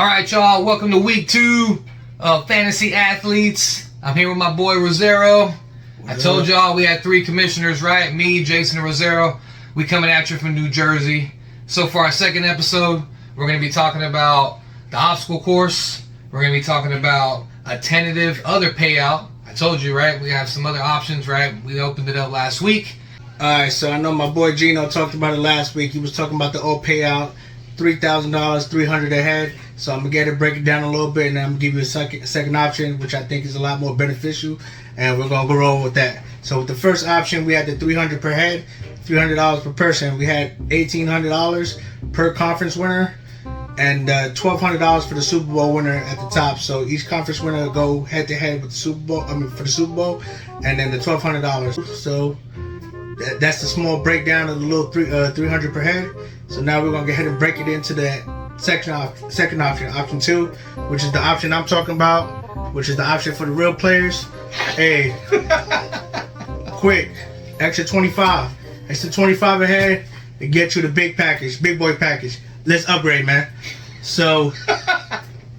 All right, y'all. Welcome to week 2 of Fantasy Athletes. I'm here with my boy Rosero. I told y'all we had 3 commissioners, right? Me, Jason, and Rosero. We coming at you from New Jersey. So for our second episode, we're going to be talking about the obstacle course. We're going to be talking about a tentative other payout. I told you, right? We have some other options, right? We opened it up last week. Alright, so I know my boy Gino talked about it last week. He was talking about the old payout, $3,000, $300 ahead. So I'm going to break it down a little bit, and I'm going to give you a second option, which I think is a lot more beneficial, and we're going to go over with that. So with the first option, we had the $300 per head, $300 per person. We had $1,800 per conference winner, and $1,200 for the Super Bowl winner at the top. So each conference winner will go head to head with the Super Bowl. for the Super Bowl, and then the $1,200. So that's the small breakdown of the little 300 per head. So now we're gonna go ahead and break it into the second option, option 2, which is the option I'm talking about, which is the option for the real players. Hey, quick, extra 25 ahead to get you the big package, big boy package. Let's upgrade, man. So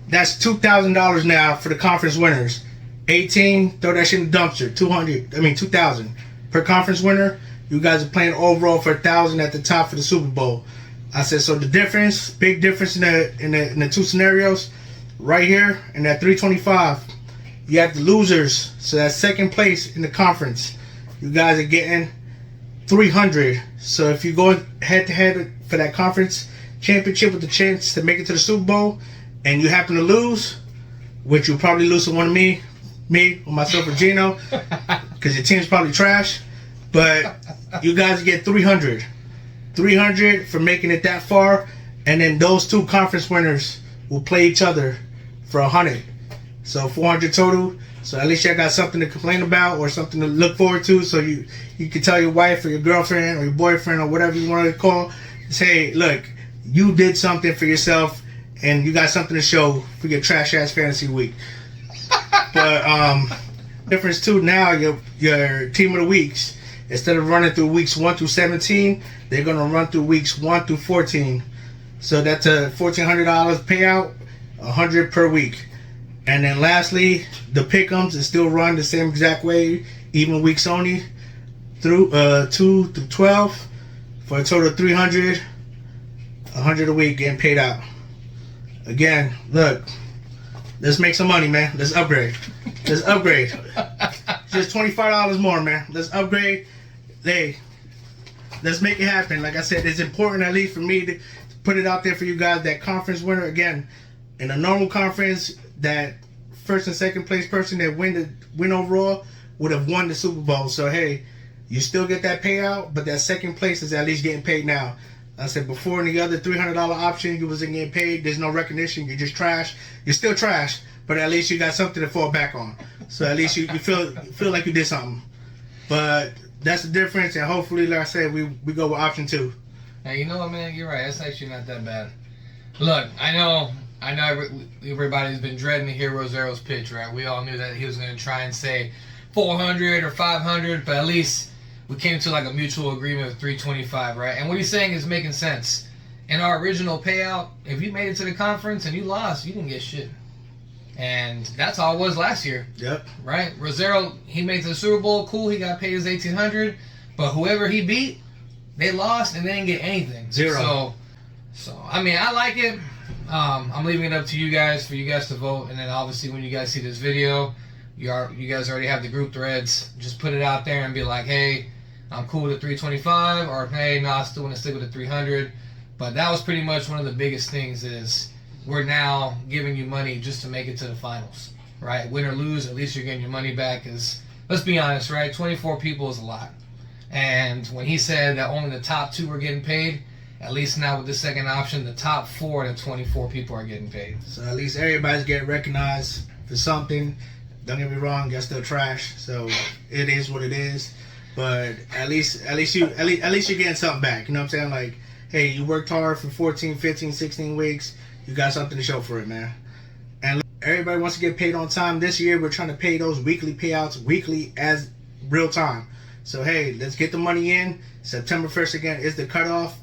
that's $2,000 now for the conference winners. 18, throw that shit in the dumpster. 2,000 per conference winner. You guys are playing overall for 1,000 at the top for the Super Bowl. I said, so the difference, big difference in the 2 scenarios, right here in that 325. You have the losers, so that's second place in the conference. You guys are getting 300. So if you go head to head for that conference championship with the chance to make it to the Super Bowl, and you happen to lose, which you'll probably lose to one of me or myself or Gino, because your team's probably trash. But you guys get 300 for making it that far, and then those 2 conference winners will play each other for 100. So 400 total. So at least y'all got something to complain about or something to look forward to. So you can tell your wife or your girlfriend or your boyfriend or whatever you want to call, say, look, you did something for yourself, and you got something to show for your trash ass fantasy week. But difference too now, your team of the weeks, instead of running through weeks 1 through 17, they're gonna run through weeks 1 through 14. So that's a $1,400 payout, 100 per week. And then lastly, the pick'ems is still run the same exact way, even weeks only, through 2 through 12, for a total of 300, 100 a week getting paid out. Again, look, let's make some money, man. Let's upgrade. Just $25 more, man. Let's upgrade. Hey, let's make it happen. Like I said, it's important, at least for me, to put it out there for you guys. That conference winner, again, in a normal conference, that first and second place person that win overall would have won the Super Bowl. So hey, you still get that payout, but that second place is at least getting paid now. I said before, in the other $300 option, you wasn't getting paid. There's no recognition. You're just trash. You're still trash, but at least you got something to fall back on. So at least you feel like you did something. But that's the difference, and hopefully, like I said, we go with option 2. Hey, you know what, man? You're right. That's actually not that bad. Look, I know everybody's been dreading to hear Rosero's pitch, right? We all knew that he was going to try and say 400 or 500, but at least we came to like a mutual agreement of 325, right? And what he's saying is making sense. In our original payout, if you made it to the conference and you lost, you didn't get shit. And that's all it was last year. Yep. Right? Rosero, he made it to the Super Bowl. Cool, he got paid his $1,800. But whoever he beat, they lost and they didn't get anything. Zero. So I mean, I like it. I'm leaving it up to you guys for you guys to vote. And then obviously when you guys see this video, you guys already have the group threads. Just put it out there and be like, hey, I'm cool with the 325, or hey, no, I still want to stick with the 300. But that was pretty much one of the biggest things is we're now giving you money just to make it to the finals, right? Win or lose, at least you're getting your money back. Because let's be honest, right? 24 people is a lot. And when he said that only the top 2 were getting paid, at least now with the second option, the top 4 of the 24 people are getting paid. So at least everybody's getting recognized for something. Don't get me wrong, you're still trash. So it is what it is. But at least you're getting something back. You know what I'm saying? Like, hey, you worked hard for 14, 15, 16 weeks. You got something to show for it, man. And everybody wants to get paid on time. This year, we're trying to pay those weekly payouts weekly as real time. So, hey, let's get the money in. September 1st, again, is the cutoff.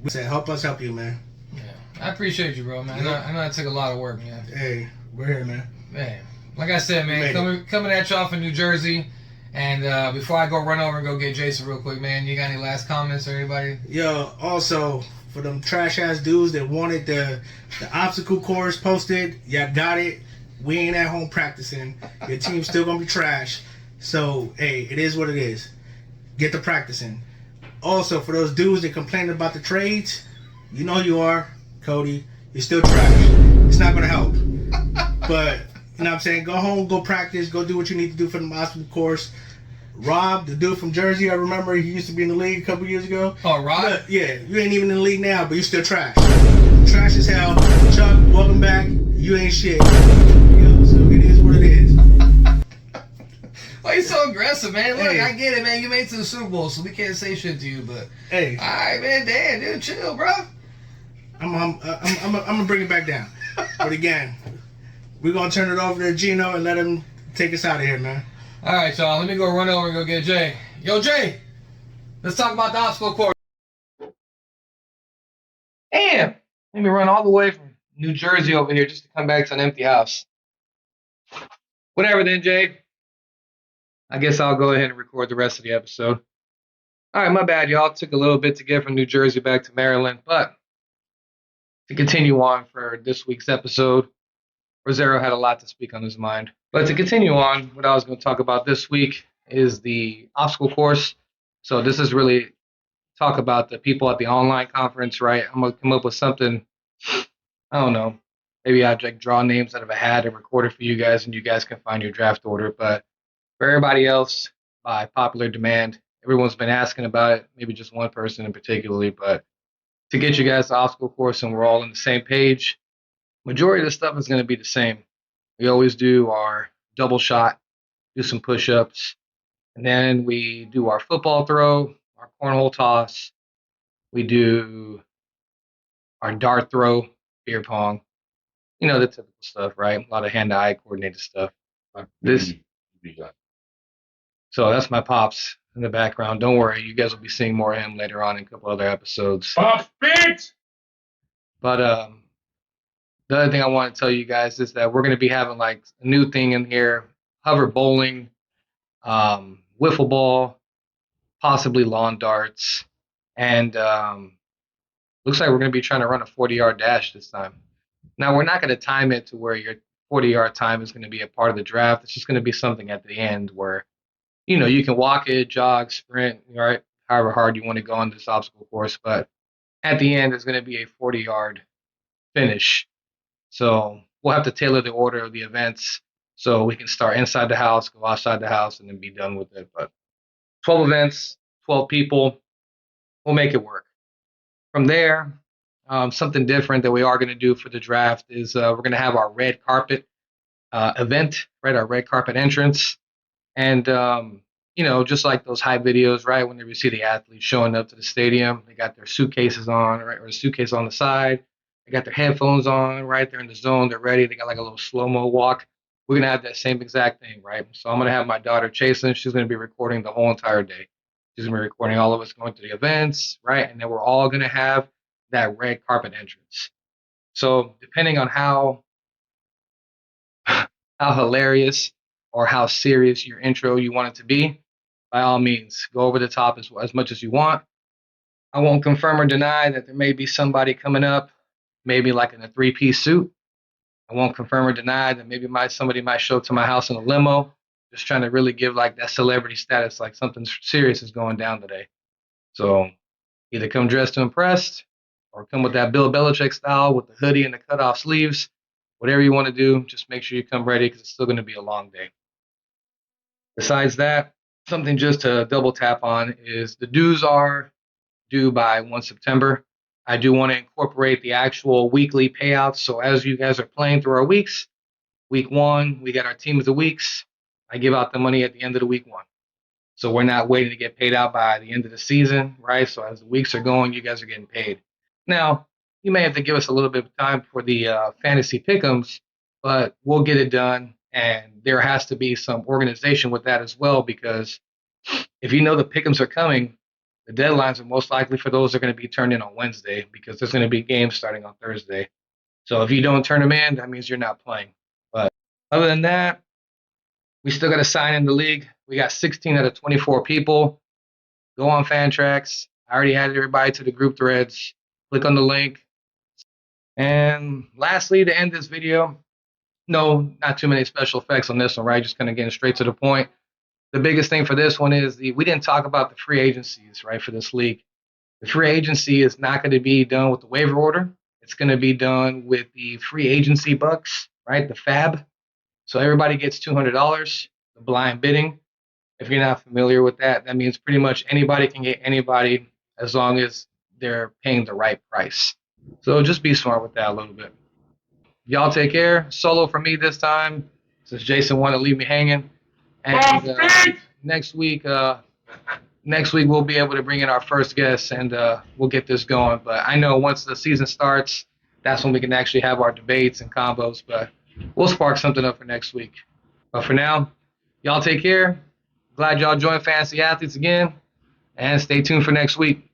We said, help us help you, man. Yeah. I appreciate you, bro, man. Yeah. I know that took a lot of work, man. Hey, we're here, man. Man, like I said, man, coming at y'all from New Jersey. And before I go run over and go get Jason real quick, man, you got any last comments or anybody? Yo, also, for them trash ass dudes that wanted the obstacle course posted, y'all got it. We ain't at home practicing. Your team's still gonna be trash. So, hey, it is what it is. Get the practicing. Also, for those dudes that complain about the trades, you know you are, Cody. You're still trash. It's not gonna help. But you know what I'm saying? Go home, go practice, go do what you need to do for the obstacle course. Rob, the dude from Jersey, I remember he used to be in the league a couple years ago. Oh, Rob? But, yeah, you ain't even in the league now, but you still trash. Trash as hell. Chuck, welcome back. You ain't shit. Yo, so it is what it is. Why you so aggressive, man? Look, Hey. I get it, man. You made it to the Super Bowl, so we can't say shit to you, but... Hey, All right, man. Damn, dude. Chill, bro. I'm gonna bring it back down. But again, we're gonna turn it over to Gino and let him take us out of here, man. All right, y'all. Let me go run over and go get Jay. Yo, Jay. Let's talk about the obstacle course. Damn. Let me run all the way from New Jersey over here just to come back to an empty house. Whatever then, Jay. I guess I'll go ahead and record the rest of the episode. All right, my bad, y'all. It took a little bit to get from New Jersey back to Maryland, but to continue on for this week's episode, Rosero had a lot to speak on his mind. But to continue on, what I was going to talk about this week is the obstacle course. So this is really talk about the people at the online conference, right? I'm going to come up with something, I don't know. Maybe I'd like draw names out of a hat and record it for you guys, and you guys can find your draft order. But for everybody else, by popular demand, everyone's been asking about it, maybe just one person in particularly, but to get you guys the obstacle course and we're all on the same page, majority of the stuff is going to be the same. We always do our double shot, do some push-ups, and then we do our football throw, our cornhole toss. We do our dart throw, beer pong. You know, the typical stuff, right? A lot of hand-to-eye coordinated stuff. So that's my pops in the background. Don't worry, you guys will be seeing more of him later on in a couple other episodes. Pops Beats! But the other thing I want to tell you guys is that we're going to be having like a new thing in here: hover bowling, wiffle ball, possibly lawn darts, and looks like we're going to be trying to run a 40-yard dash this time. Now we're not going to time it to where your 40-yard time is going to be a part of the draft. It's just going to be something at the end where, you know, you can walk it, jog, sprint, right? However hard you want to go on this obstacle course, but at the end is going to be a 40-yard finish. So we'll have to tailor the order of the events so we can start inside the house, go outside the house, and then be done with it. But 12 events, 12 people, we'll make it work. From there, something different that we are going to do for the draft is we're going to have our red carpet event, right? Our red carpet entrance. And, you know, just like those hype videos, right? Whenever you see the athletes showing up to the stadium, they got their suitcases on, right? Or a suitcase on the side. They got their headphones on, right? They're in the zone. They're ready. They got like a little slow-mo walk. We're going to have that same exact thing, right? So I'm going to have my daughter, Chasen. She's going to be recording the whole entire day. She's going to be recording all of us going to the events, right? And then we're all going to have that red carpet entrance. So depending on how hilarious or how serious your intro you want it to be, by all means, go over the top as much as you want. I won't confirm or deny that there may be somebody coming up, maybe like in a three-piece suit. I won't confirm or deny that maybe somebody might show up to my house in a limo, just trying to really give like that celebrity status, like something serious is going down today. So either come dressed to impress or come with that Bill Belichick style with the hoodie and the cutoff sleeves. Whatever you want to do, just make sure you come ready because it's still going to be a long day. Besides that, something just to double tap on is the dues are due by 1 September. I do want to incorporate the actual weekly payouts. So as you guys are playing through our weeks, week 1, we got our team of the weeks. I give out the money at the end of the week 1. So we're not waiting to get paid out by the end of the season, right? So as the weeks are going, you guys are getting paid. Now, you may have to give us a little bit of time for the fantasy pick'ems, but we'll get it done. And there has to be some organization with that as well, because if you know the pick'ems are coming, The deadlines are most likely for those are going to be turned in on Wednesday because there's going to be games starting on Thursday. So if you don't turn them in, that means you're not playing. But other than that, we still got to sign in the league. We got 16 out of 24 people. Go on Fantrax. I already added everybody to the group threads. Click on the link. And lastly, to end this video, no, not too many special effects on this one, right? Just kind of getting straight to the point. The biggest thing for this one is we didn't talk about the free agencies, right, for this league. The free agency is not going to be done with the waiver order. It's going to be done with the free agency bucks, right, the FAB. So everybody gets $200, the blind bidding. If you're not familiar with that, that means pretty much anybody can get anybody as long as they're paying the right price. So just be smart with that a little bit. Y'all take care. Solo for me this time, since Jason wanted to leave me hanging. And next week we'll be able to bring in our first guest, and we'll get this going. But I know once the season starts, that's when we can actually have our debates and combos. But we'll spark something up for next week. But for now, y'all take care. Glad y'all joined Fantasy Athletes again, and stay tuned for next week.